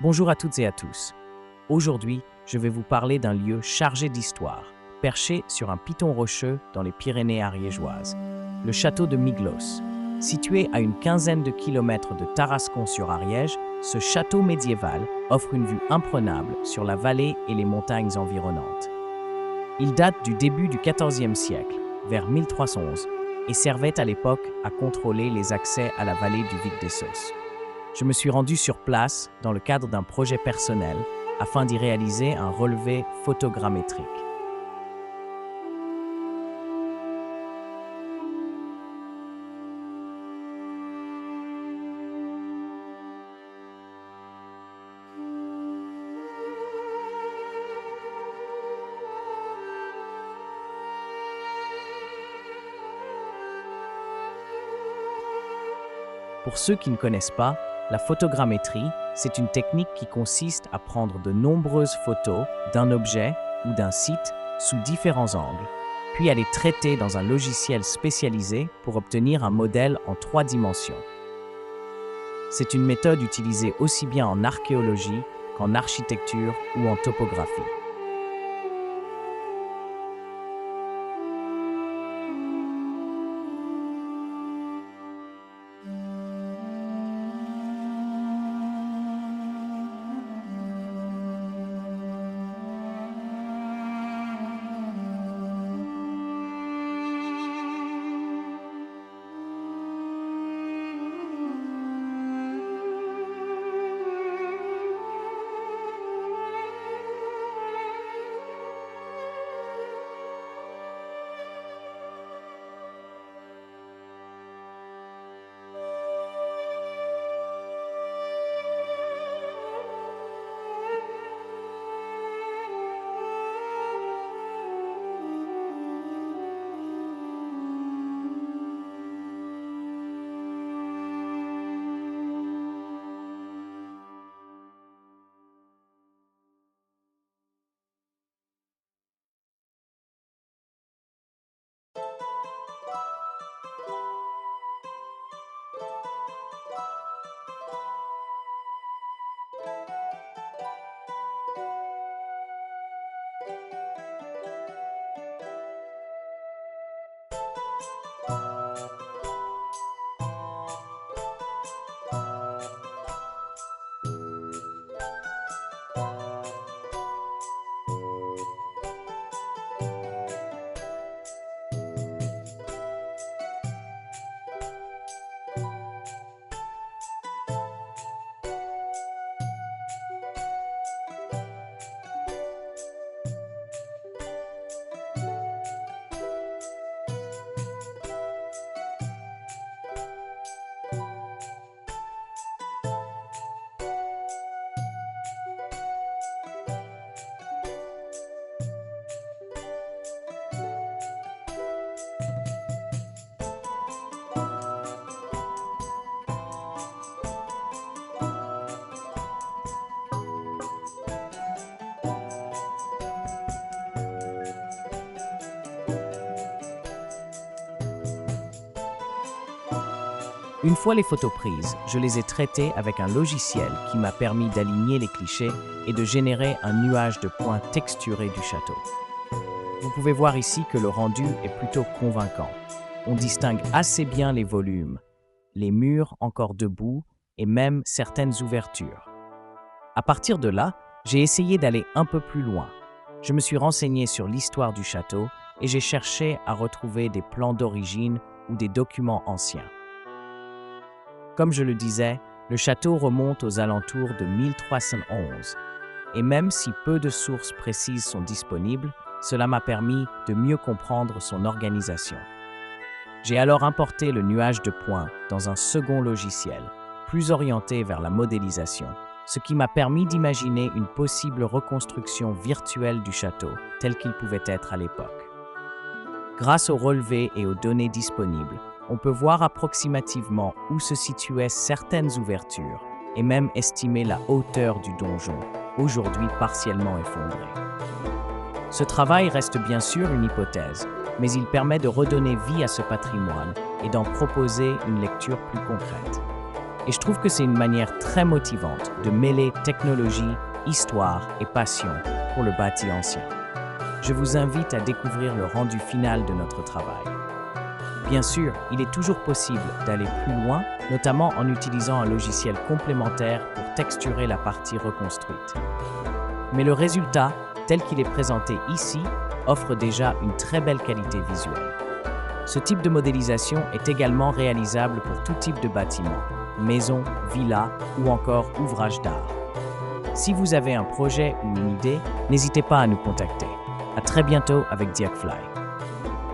Bonjour à toutes et à tous. Aujourd'hui, je vais vous parler d'un lieu chargé d'histoire, perché sur un piton rocheux dans les Pyrénées ariégeoises, le château de Miglos. Situé à une quinzaine de kilomètres de Tarascon-sur-Ariège, ce château médiéval offre une vue imprenable sur la vallée et les montagnes environnantes. Il date du début du XIVe siècle, vers 1311, et servait à l'époque à contrôler les accès à la vallée du Vic des Sauces. Je me suis rendu sur place dans le cadre d'un projet personnel afin d'y réaliser un relevé photogrammétrique. Pour ceux qui ne connaissent pas, la photogrammétrie, c'est une technique qui consiste à prendre de nombreuses photos d'un objet ou d'un site sous différents angles, puis à les traiter dans un logiciel spécialisé pour obtenir un modèle en 3 dimensions. C'est une méthode utilisée aussi bien en archéologie qu'en architecture ou en topographie. Une fois les photos prises, je les ai traitées avec un logiciel qui m'a permis d'aligner les clichés et de générer un nuage de points texturés du château. Vous pouvez voir ici que le rendu est plutôt convaincant. On distingue assez bien les volumes, les murs encore debout et même certaines ouvertures. À partir de là, j'ai essayé d'aller un peu plus loin. Je me suis renseigné sur l'histoire du château et j'ai cherché à retrouver des plans d'origine ou des documents anciens. Comme je le disais, le château remonte aux alentours de 1311. Et même si peu de sources précises sont disponibles, cela m'a permis de mieux comprendre son organisation. J'ai alors importé le nuage de points dans un second logiciel, plus orienté vers la modélisation, ce qui m'a permis d'imaginer une possible reconstruction virtuelle du château tel qu'il pouvait être à l'époque. Grâce aux relevés et aux données disponibles, on peut voir approximativement où se situaient certaines ouvertures et même estimer la hauteur du donjon, aujourd'hui partiellement effondré. Ce travail reste bien sûr une hypothèse, mais il permet de redonner vie à ce patrimoine et d'en proposer une lecture plus concrète. Et je trouve que c'est une manière très motivante de mêler technologie, histoire et passion pour le bâti ancien. Je vous invite à découvrir le rendu final de notre travail. Bien sûr, il est toujours possible d'aller plus loin, notamment en utilisant un logiciel complémentaire pour texturer la partie reconstruite. Mais le résultat, tel qu'il est présenté ici, offre déjà une très belle qualité visuelle. Ce type de modélisation est également réalisable pour tout type de bâtiment, maison, villa ou encore ouvrage d'art. Si vous avez un projet ou une idée, n'hésitez pas à nous contacter. À très bientôt avec Diakfly.